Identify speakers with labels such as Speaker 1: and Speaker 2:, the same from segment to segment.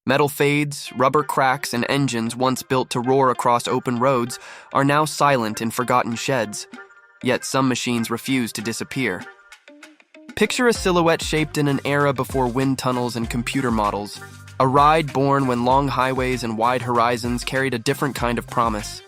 Speaker 1: Metal fades, rubber cracks, and engines once built to roar across open roads are now silent in forgotten sheds, yet some machines refuse to disappear. Picture a silhouette shaped in an era before wind tunnels and computer models, a ride born when long highways and wide horizons carried a different kind of promise.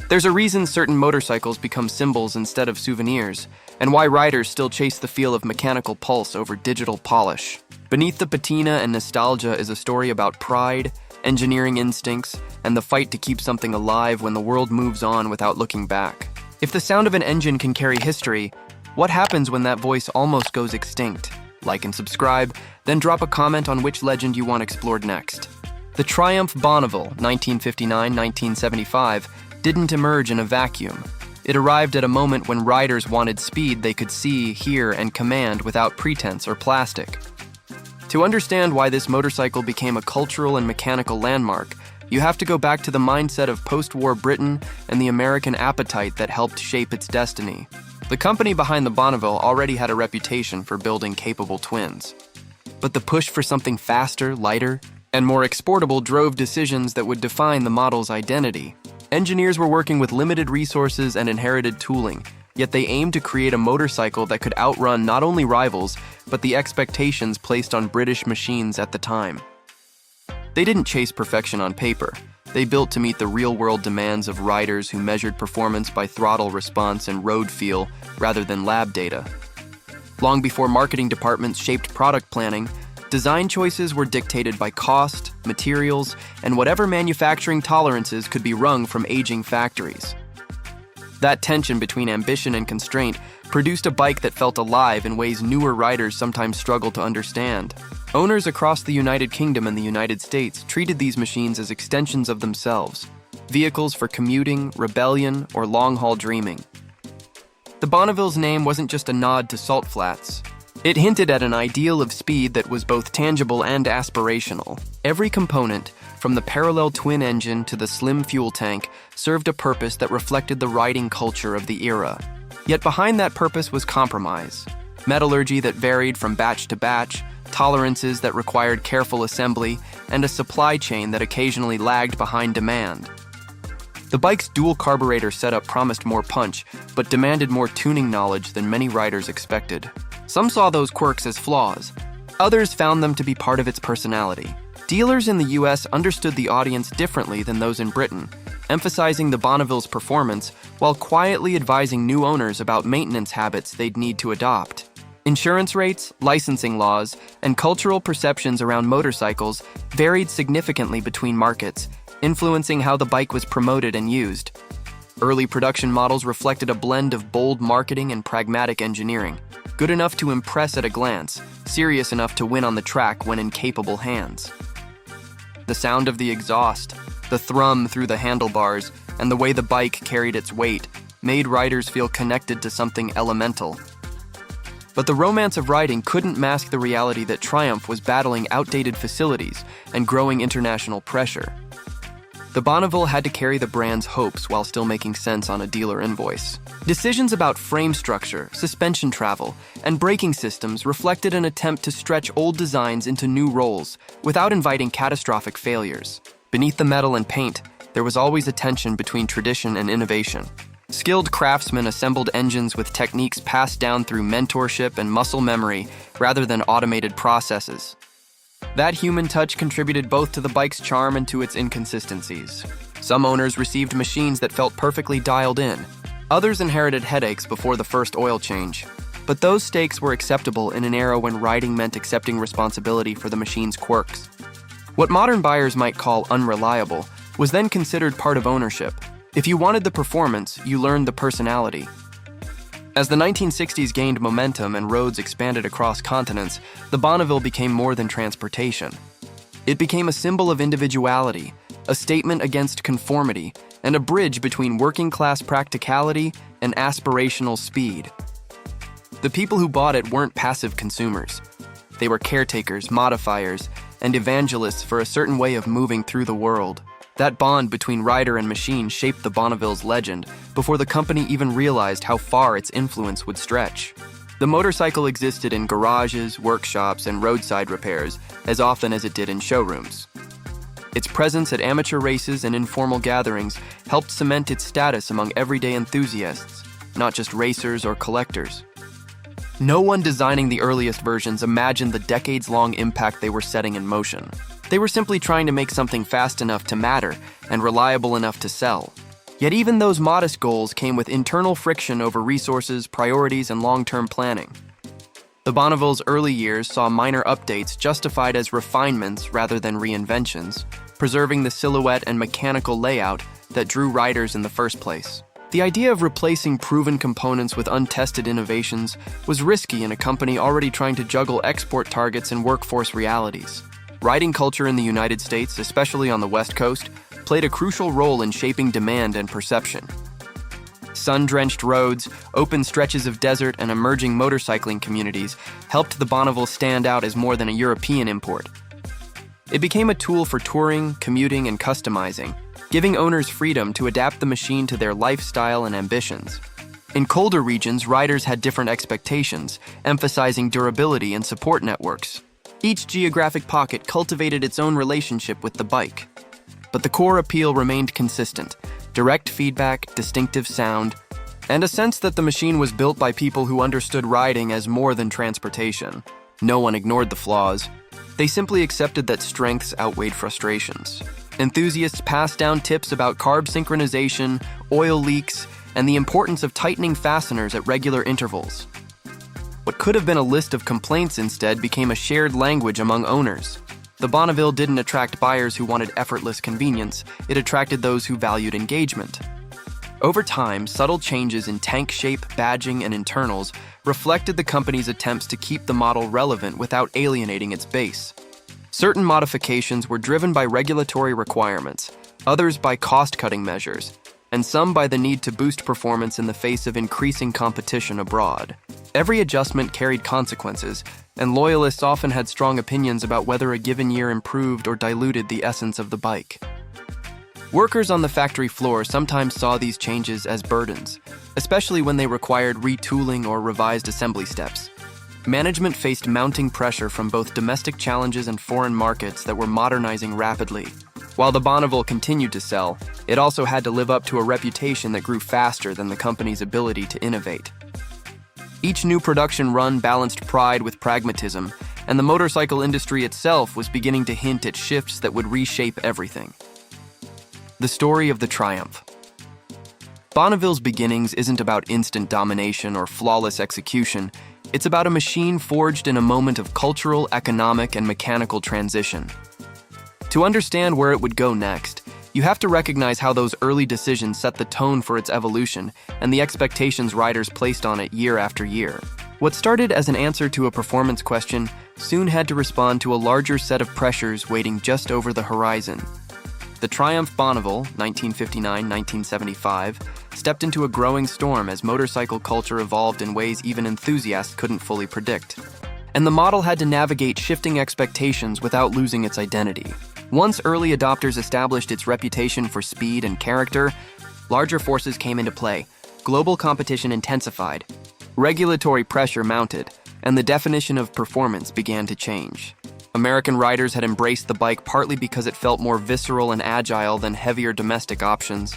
Speaker 1: There's a reason certain motorcycles become symbols instead of souvenirs, and why riders still chase the feel of mechanical pulse over digital polish. Beneath the patina and nostalgia is a story about pride, engineering instincts, and the fight to keep something alive when the world moves on without looking back. If the sound of an engine can carry history, what happens when that voice almost goes extinct? Like and subscribe, then drop a comment on which legend you want explored next. The Triumph Bonneville, 1959-1975, didn't emerge in a vacuum. It arrived at a moment when riders wanted speed they could see, hear, and command without pretense or plastic. To understand why this motorcycle became a cultural and mechanical landmark, you have to go back to the mindset of post-war Britain and the American appetite that helped shape its destiny. The company behind the Bonneville already had a reputation for building capable twins. But the push for something faster, lighter, and more exportable drove decisions that would define the model's identity. Engineers were working with limited resources and inherited tooling, yet they aimed to create a motorcycle that could outrun not only rivals, but the expectations placed on British machines at the time. They didn't chase perfection on paper. They built to meet the real-world demands of riders who measured performance by throttle response and road feel rather than lab data. Long before marketing departments shaped product planning, design choices were dictated by cost, materials, and whatever manufacturing tolerances could be wrung from aging factories. That tension between ambition and constraint produced a bike that felt alive in ways newer riders sometimes struggle to understand. Owners across the United Kingdom and the United States treated these machines as extensions of themselves, vehicles for commuting, rebellion, or long-haul dreaming. The Bonneville's name wasn't just a nod to salt flats. It hinted at an ideal of speed that was both tangible and aspirational. Every component, from the parallel twin engine to the slim fuel tank, served a purpose that reflected the riding culture of the era. Yet behind that purpose was compromise. Metallurgy that varied from batch to batch, tolerances that required careful assembly, and a supply chain that occasionally lagged behind demand. The bike's dual carburetor setup promised more punch, but demanded more tuning knowledge than many riders expected. Some saw those quirks as flaws. Others found them to be part of its personality. Dealers in the US understood the audience differently than those in Britain, emphasizing the Bonneville's performance while quietly advising new owners about maintenance habits they'd need to adopt. Insurance rates, licensing laws, and cultural perceptions around motorcycles varied significantly between markets, influencing how the bike was promoted and used. Early production models reflected a blend of bold marketing and pragmatic engineering, good enough to impress at a glance, serious enough to win on the track when in capable hands. The sound of the exhaust, the thrum through the handlebars, and the way the bike carried its weight made riders feel connected to something elemental. But the romance of riding couldn't mask the reality that Triumph was battling outdated facilities and growing international pressure. The Bonneville had to carry the brand's hopes while still making sense on a dealer invoice. Decisions about frame structure, suspension travel, and braking systems reflected an attempt to stretch old designs into new roles without inviting catastrophic failures. Beneath the metal and paint, there was always a tension between tradition and innovation. Skilled craftsmen assembled engines with techniques passed down through mentorship and muscle memory rather than automated processes. That human touch contributed both to the bike's charm and to its inconsistencies. Some owners received machines that felt perfectly dialed in. Others inherited headaches before the first oil change. But those stakes were acceptable in an era when riding meant accepting responsibility for the machine's quirks. What modern buyers might call unreliable was then considered part of ownership. If you wanted the performance, you learned the personality. As the 1960s gained momentum and roads expanded across continents, the Bonneville became more than transportation. It became a symbol of individuality, a statement against conformity, and a bridge between working-class practicality and aspirational speed. The people who bought it weren't passive consumers. They were caretakers, modifiers, and evangelists for a certain way of moving through the world. That bond between rider and machine shaped the Bonneville's legend before the company even realized how far its influence would stretch. The motorcycle existed in garages, workshops, and roadside repairs as often as it did in showrooms. Its presence at amateur races and informal gatherings helped cement its status among everyday enthusiasts, not just racers or collectors. No one designing the earliest versions imagined the decades-long impact they were setting in motion. They were simply trying to make something fast enough to matter and reliable enough to sell. Yet even those modest goals came with internal friction over resources, priorities, and long-term planning. The Bonneville's early years saw minor updates justified as refinements rather than reinventions, preserving the silhouette and mechanical layout that drew riders in the first place. The idea of replacing proven components with untested innovations was risky in a company already trying to juggle export targets and workforce realities. Riding culture in the United States, especially on the West Coast, played a crucial role in shaping demand and perception. Sun-drenched roads, open stretches of desert, and emerging motorcycling communities helped the Bonneville stand out as more than a European import. It became a tool for touring, commuting, and customizing, giving owners freedom to adapt the machine to their lifestyle and ambitions. In colder regions, riders had different expectations, emphasizing durability and support networks. Each geographic pocket cultivated its own relationship with the bike. But the core appeal remained consistent: direct feedback, distinctive sound, and a sense that the machine was built by people who understood riding as more than transportation. No one ignored the flaws. They simply accepted that strengths outweighed frustrations. Enthusiasts passed down tips about carb synchronization, oil leaks, and the importance of tightening fasteners at regular intervals. What could have been a list of complaints instead became a shared language among owners. The Bonneville didn't attract buyers who wanted effortless convenience, it attracted those who valued engagement. Over time, subtle changes in tank shape, badging, and internals reflected the company's attempts to keep the model relevant without alienating its base. Certain modifications were driven by regulatory requirements, others by cost-cutting measures, and some by the need to boost performance in the face of increasing competition abroad. Every adjustment carried consequences, and loyalists often had strong opinions about whether a given year improved or diluted the essence of the bike. Workers on the factory floor sometimes saw these changes as burdens, especially when they required retooling or revised assembly steps. Management faced mounting pressure from both domestic challenges and foreign markets that were modernizing rapidly. While the Bonneville continued to sell, it also had to live up to a reputation that grew faster than the company's ability to innovate. Each new production run balanced pride with pragmatism, and the motorcycle industry itself was beginning to hint at shifts that would reshape everything. The story of the Triumph. Bonneville's beginnings isn't about instant domination or flawless execution. It's about a machine forged in a moment of cultural, economic, and mechanical transition. To understand where it would go next, you have to recognize how those early decisions set the tone for its evolution and the expectations riders placed on it year after year. What started as an answer to a performance question soon had to respond to a larger set of pressures waiting just over the horizon. The Triumph Bonneville, 1959-1975, stepped into a growing storm as motorcycle culture evolved in ways even enthusiasts couldn't fully predict. And the model had to navigate shifting expectations without losing its identity. Once early adopters established its reputation for speed and character, larger forces came into play. Global competition intensified, regulatory pressure mounted, and the definition of performance began to change. American riders had embraced the bike partly because it felt more visceral and agile than heavier domestic options.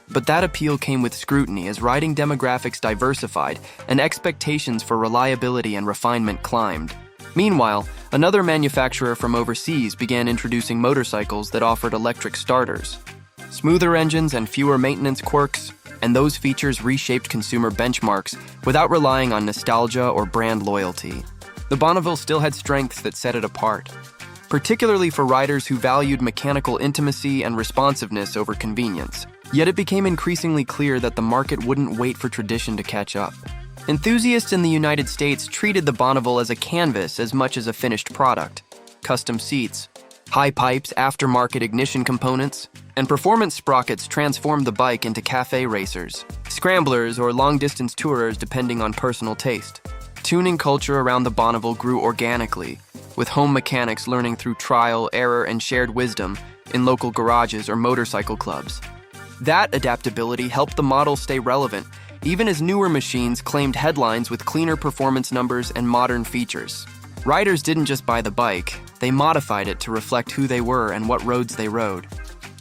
Speaker 1: But that appeal came with scrutiny as riding demographics diversified and expectations for reliability and refinement climbed. Meanwhile, another manufacturer from overseas began introducing motorcycles that offered electric starters. Smoother engines and fewer maintenance quirks, and those features reshaped consumer benchmarks without relying on nostalgia or brand loyalty. The Bonneville still had strengths that set it apart, particularly for riders who valued mechanical intimacy and responsiveness over convenience. Yet it became increasingly clear that the market wouldn't wait for tradition to catch up. Enthusiasts in the United States treated the Bonneville as a canvas as much as a finished product. Custom seats, high pipes, aftermarket ignition components, and performance sprockets transformed the bike into cafe racers, scramblers, or long-distance tourers depending on personal taste. Tuning culture around the Bonneville grew organically, with home mechanics learning through trial, error, and shared wisdom in local garages or motorcycle clubs. That adaptability helped the model stay relevant, even as newer machines claimed headlines with cleaner performance numbers and modern features. Riders didn't just buy the bike, they modified it to reflect who they were and what roads they rode.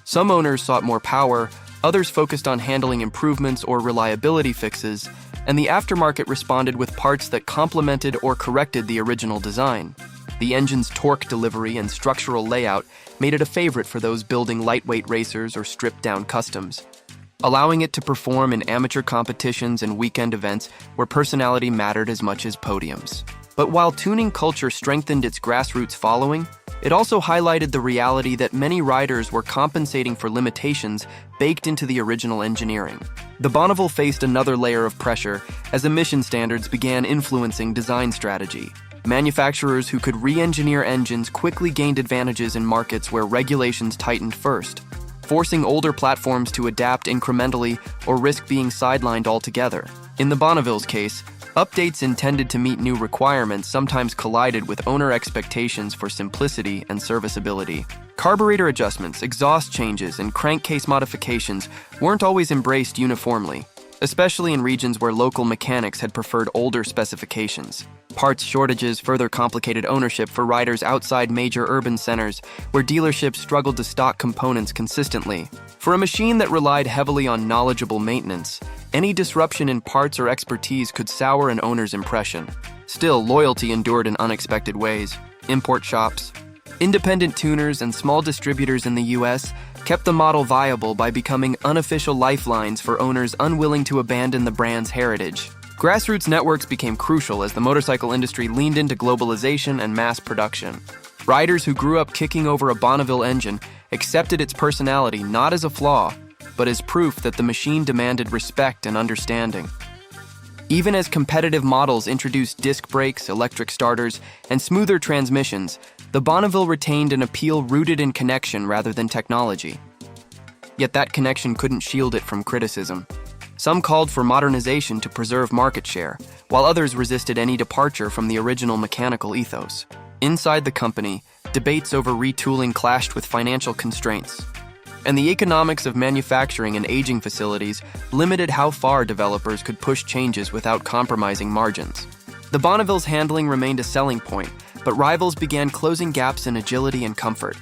Speaker 1: Some owners sought more power, others focused on handling improvements or reliability fixes, and the aftermarket responded with parts that complemented or corrected the original design. The engine's torque delivery and structural layout made it a favorite for those building lightweight racers or stripped-down customs, allowing it to perform in amateur competitions and weekend events where personality mattered as much as podiums. But while tuning culture strengthened its grassroots following, it also highlighted the reality that many riders were compensating for limitations baked into the original engineering. The Bonneville faced another layer of pressure as emission standards began influencing design strategy. Manufacturers who could re-engineer engines quickly gained advantages in markets where regulations tightened first, forcing older platforms to adapt incrementally or risk being sidelined altogether. In the Bonneville's case, updates intended to meet new requirements sometimes collided with owner expectations for simplicity and serviceability. Carburetor adjustments, exhaust changes, and crankcase modifications weren't always embraced uniformly, especially in regions where local mechanics had preferred older specifications. Parts shortages further complicated ownership for riders outside major urban centers, where dealerships struggled to stock components consistently. For a machine that relied heavily on knowledgeable maintenance, any disruption in parts or expertise could sour an owner's impression. Still, loyalty endured in unexpected ways. Import shops, independent tuners, and small distributors in the US kept the model viable by becoming unofficial lifelines for owners unwilling to abandon the brand's heritage. Grassroots networks became crucial as the motorcycle industry leaned into globalization and mass production. Riders who grew up kicking over a Bonneville engine accepted its personality not as a flaw, but as proof that the machine demanded respect and understanding. Even as competitive models introduced disc brakes, electric starters, and smoother transmissions, the Bonneville retained an appeal rooted in connection rather than technology. Yet that connection couldn't shield it from criticism. Some called for modernization to preserve market share, while others resisted any departure from the original mechanical ethos. Inside the company, debates over retooling clashed with financial constraints, and the economics of manufacturing in aging facilities limited how far developers could push changes without compromising margins. The Bonneville's handling remained a selling point, but rivals began closing gaps in agility and comfort.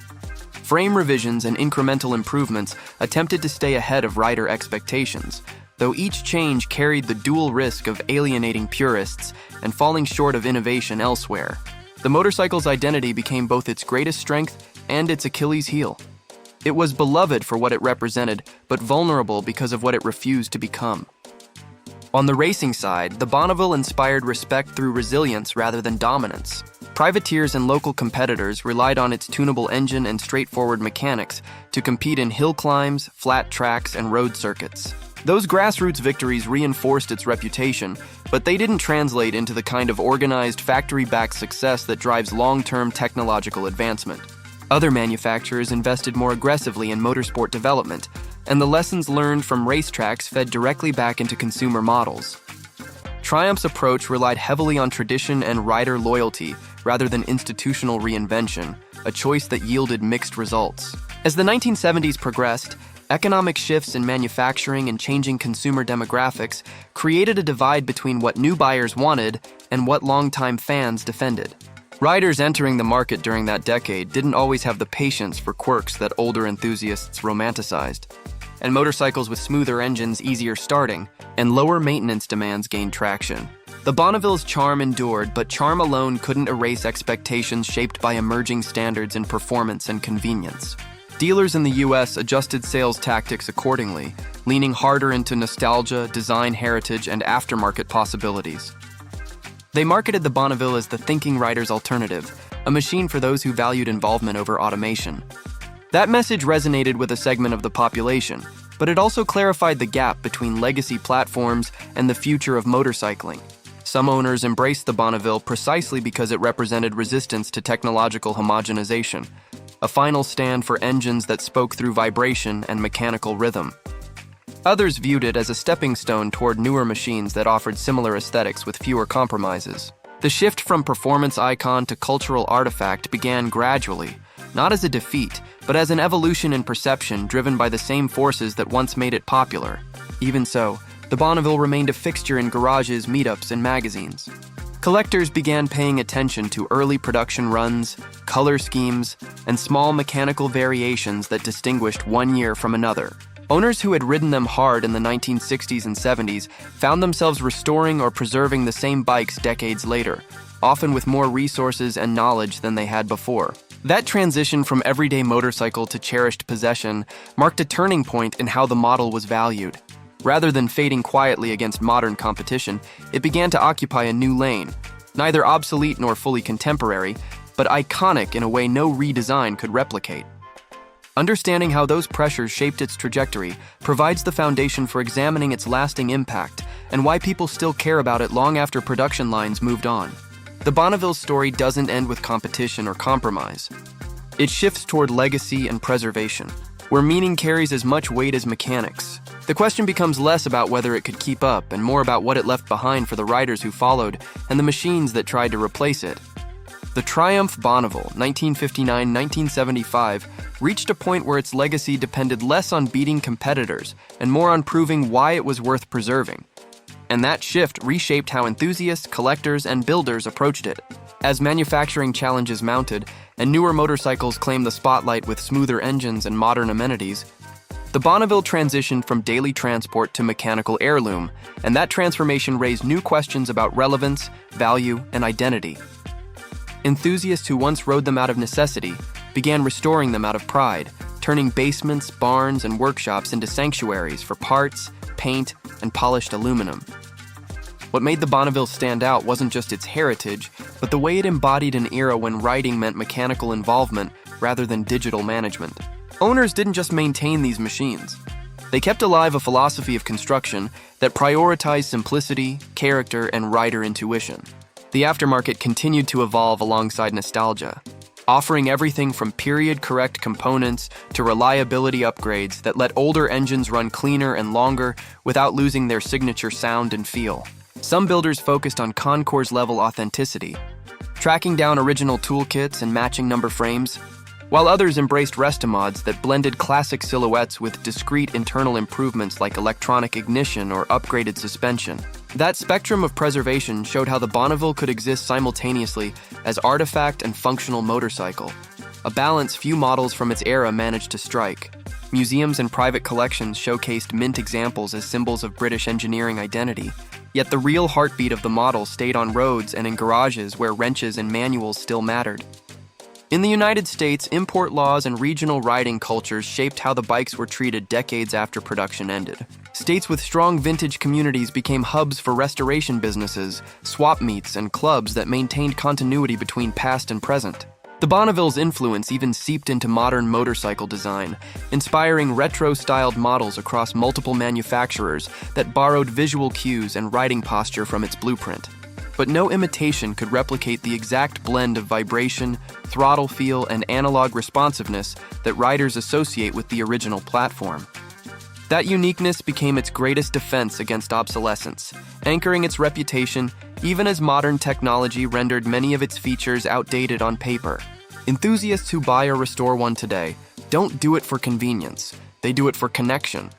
Speaker 1: Frame revisions and incremental improvements attempted to stay ahead of rider expectations, though each change carried the dual risk of alienating purists and falling short of innovation elsewhere. The motorcycle's identity became both its greatest strength and its Achilles heel. It was beloved for what it represented, but vulnerable because of what it refused to become. On the racing side, the Bonneville inspired respect through resilience rather than dominance. Privateers and local competitors relied on its tunable engine and straightforward mechanics to compete in hill climbs, flat tracks, and road circuits. Those grassroots victories reinforced its reputation, but they didn't translate into the kind of organized, factory-backed success that drives long-term technological advancement. Other manufacturers invested more aggressively in motorsport development, and the lessons learned from racetracks fed directly back into consumer models. Triumph's approach relied heavily on tradition and rider loyalty rather than institutional reinvention, a choice that yielded mixed results. As the 1970s progressed, economic shifts in manufacturing and changing consumer demographics created a divide between what new buyers wanted and what longtime fans defended. Riders entering the market during that decade didn't always have the patience for quirks that older enthusiasts romanticized, and motorcycles with smoother engines, easier starting, and lower maintenance demands gained traction. The Bonneville's charm endured, but charm alone couldn't erase expectations shaped by emerging standards in performance and convenience. Dealers in the US adjusted sales tactics accordingly, leaning harder into nostalgia, design heritage, and aftermarket possibilities. They marketed the Bonneville as the thinking rider's alternative, a machine for those who valued involvement over automation. That message resonated with a segment of the population, but it also clarified the gap between legacy platforms and the future of motorcycling. Some owners embraced the Bonneville precisely because it represented resistance to technological homogenization, a final stand for engines that spoke through vibration and mechanical rhythm. Others viewed it as a stepping stone toward newer machines that offered similar aesthetics with fewer compromises. The shift from performance icon to cultural artifact began gradually, not as a defeat, but as an evolution in perception driven by the same forces that once made it popular. Even so, the Bonneville remained a fixture in garages, meetups, and magazines. Collectors began paying attention to early production runs, color schemes, and small mechanical variations that distinguished one year from another. Owners who had ridden them hard in the 1960s and 70s found themselves restoring or preserving the same bikes decades later, often with more resources and knowledge than they had before. That transition from everyday motorcycle to cherished possession marked a turning point in how the model was valued. Rather than fading quietly against modern competition, it began to occupy a new lane, neither obsolete nor fully contemporary, but iconic in a way no redesign could replicate. Understanding how those pressures shaped its trajectory provides the foundation for examining its lasting impact and why people still care about it long after production lines moved on. The Bonneville story doesn't end with competition or compromise. It shifts toward legacy and preservation, where meaning carries as much weight as mechanics. The question becomes less about whether it could keep up and more about what it left behind for the riders who followed and the machines that tried to replace it. The Triumph Bonneville, 1959-1975, reached a point where its legacy depended less on beating competitors and more on proving why it was worth preserving. And that shift reshaped how enthusiasts, collectors, and builders approached it. As manufacturing challenges mounted and newer motorcycles claimed the spotlight with smoother engines and modern amenities, the Bonneville transitioned from daily transport to mechanical heirloom, and that transformation raised new questions about relevance, value, and identity. Enthusiasts who once rode them out of necessity began restoring them out of pride, turning basements, barns, and workshops into sanctuaries for parts, paint, and polished aluminum. What made the Bonneville stand out wasn't just its heritage, but the way it embodied an era when riding meant mechanical involvement rather than digital management. Owners didn't just maintain these machines. They kept alive a philosophy of construction that prioritized simplicity, character, and rider intuition. The aftermarket continued to evolve alongside nostalgia, offering everything from period-correct components to reliability upgrades that let older engines run cleaner and longer without losing their signature sound and feel. Some builders focused on concours-level authenticity, tracking down original toolkits and matching number frames, while others embraced restomods that blended classic silhouettes with discrete internal improvements like electronic ignition or upgraded suspension. That spectrum of preservation showed how the Bonneville could exist simultaneously as artifact and functional motorcycle, a balance few models from its era managed to strike. Museums and private collections showcased mint examples as symbols of British engineering identity, yet the real heartbeat of the model stayed on roads and in garages where wrenches and manuals still mattered. In the United States, import laws and regional riding cultures shaped how the bikes were treated decades after production ended. States with strong vintage communities became hubs for restoration businesses, swap meets, and clubs that maintained continuity between past and present. The Bonneville's influence even seeped into modern motorcycle design, inspiring retro-styled models across multiple manufacturers that borrowed visual cues and riding posture from its blueprint. But no imitation could replicate the exact blend of vibration, throttle feel, and analog responsiveness that riders associate with the original platform. That uniqueness became its greatest defense against obsolescence, anchoring its reputation even as modern technology rendered many of its features outdated on paper. Enthusiasts who buy or restore one today don't do it for convenience, they do it for connection.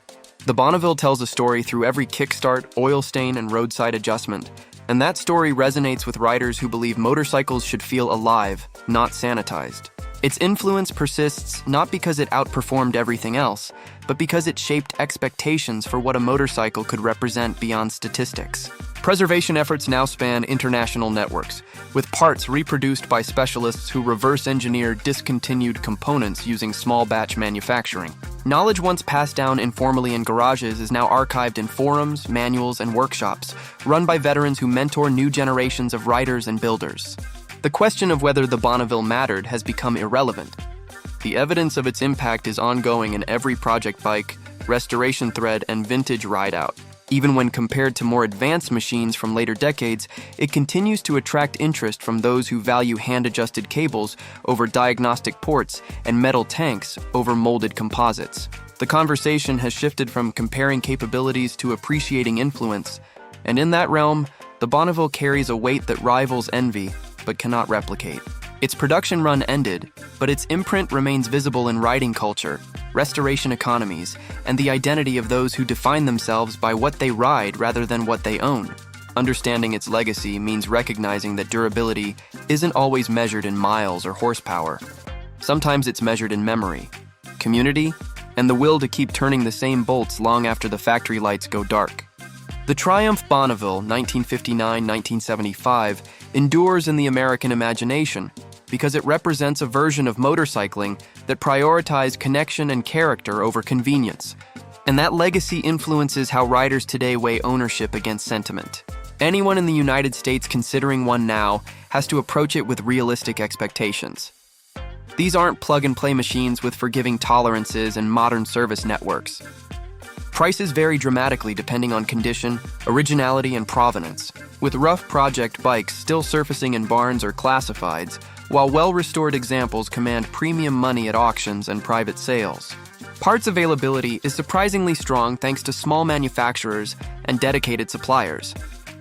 Speaker 1: The Bonneville tells a story through every kickstart, oil stain, and roadside adjustment, and that story resonates with riders who believe motorcycles should feel alive, not sanitized. Its influence persists not because it outperformed everything else, but because it shaped expectations for what a motorcycle could represent beyond statistics. Preservation efforts now span international networks, with parts reproduced by specialists who reverse engineer discontinued components using small batch manufacturing. Knowledge once passed down informally in garages is now archived in forums, manuals, and workshops, run by veterans who mentor new generations of riders and builders. The question of whether the Bonneville mattered has become irrelevant. The evidence of its impact is ongoing in every project bike, restoration thread, and vintage ride-out. Even when compared to more advanced machines from later decades, it continues to attract interest from those who value hand-adjusted cables over diagnostic ports and metal tanks over molded composites. The conversation has shifted from comparing capabilities to appreciating influence, and in that realm, the Bonneville carries a weight that rivals envy but cannot replicate. Its production run ended, but its imprint remains visible in riding culture, restoration economies, and the identity of those who define themselves by what they ride rather than what they own. Understanding its legacy means recognizing that durability isn't always measured in miles or horsepower. Sometimes it's measured in memory, community, and the will to keep turning the same bolts long after the factory lights go dark. The Triumph Bonneville 1959-1975 endures in the American imagination because it represents a version of motorcycling that prioritized connection and character over convenience. And that legacy influences how riders today weigh ownership against sentiment. Anyone in the United States considering one now has to approach it with realistic expectations. These aren't plug-and-play machines with forgiving tolerances and modern service networks. Prices vary dramatically depending on condition, originality, and provenance, with rough project bikes still surfacing in barns or classifieds, while well-restored examples command premium money at auctions and private sales. Parts availability is surprisingly strong thanks to small manufacturers and dedicated suppliers,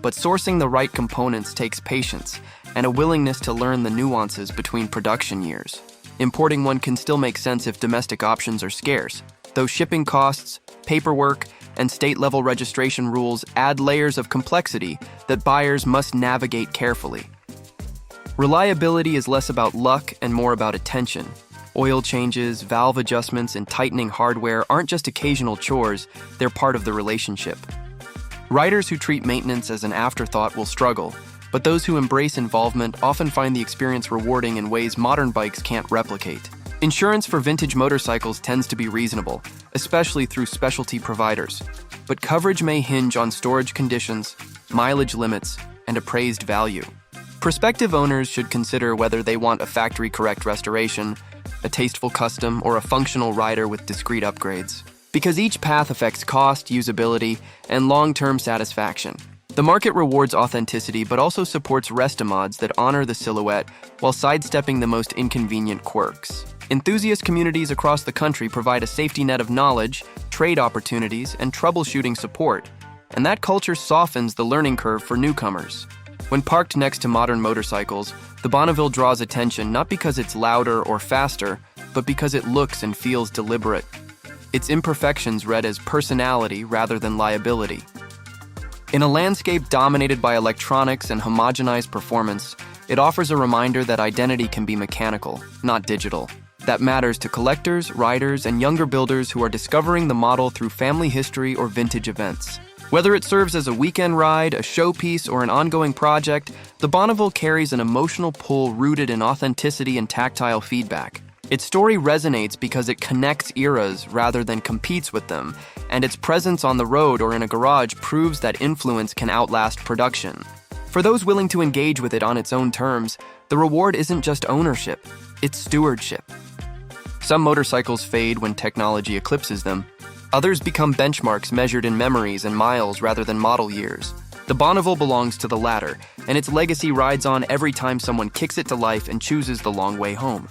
Speaker 1: but sourcing the right components takes patience and a willingness to learn the nuances between production years. Importing one can still make sense if domestic options are scarce, though shipping costs, paperwork, and state-level registration rules add layers of complexity that buyers must navigate carefully. Reliability is less about luck and more about attention. Oil changes, valve adjustments, and tightening hardware aren't just occasional chores, they're part of the relationship. Riders who treat maintenance as an afterthought will struggle, but those who embrace involvement often find the experience rewarding in ways modern bikes can't replicate. Insurance for vintage motorcycles tends to be reasonable, especially through specialty providers, but coverage may hinge on storage conditions, mileage limits, and appraised value. Prospective owners should consider whether they want a factory-correct restoration, a tasteful custom, or a functional rider with discrete upgrades, because each path affects cost, usability, and long-term satisfaction. The market rewards authenticity but also supports restomods that honor the silhouette while sidestepping the most inconvenient quirks. Enthusiast communities across the country provide a safety net of knowledge, trade opportunities, and troubleshooting support, and that culture softens the learning curve for newcomers. When parked next to modern motorcycles, the Bonneville draws attention not because it's louder or faster, but because it looks and feels deliberate. Its imperfections read as personality rather than liability. In a landscape dominated by electronics and homogenized performance, it offers a reminder that identity can be mechanical, not digital. That matters to collectors, riders, and younger builders who are discovering the model through family history or vintage events. Whether it serves as a weekend ride, a showpiece, or an ongoing project, the Bonneville carries an emotional pull rooted in authenticity and tactile feedback. Its story resonates because it connects eras rather than competes with them, and its presence on the road or in a garage proves that influence can outlast production. For those willing to engage with it on its own terms, the reward isn't just ownership, it's stewardship. Some motorcycles fade when technology eclipses them. Others become benchmarks measured in memories and miles rather than model years. The Bonneville belongs to the latter, and its legacy rides on every time someone kicks it to life and chooses the long way home.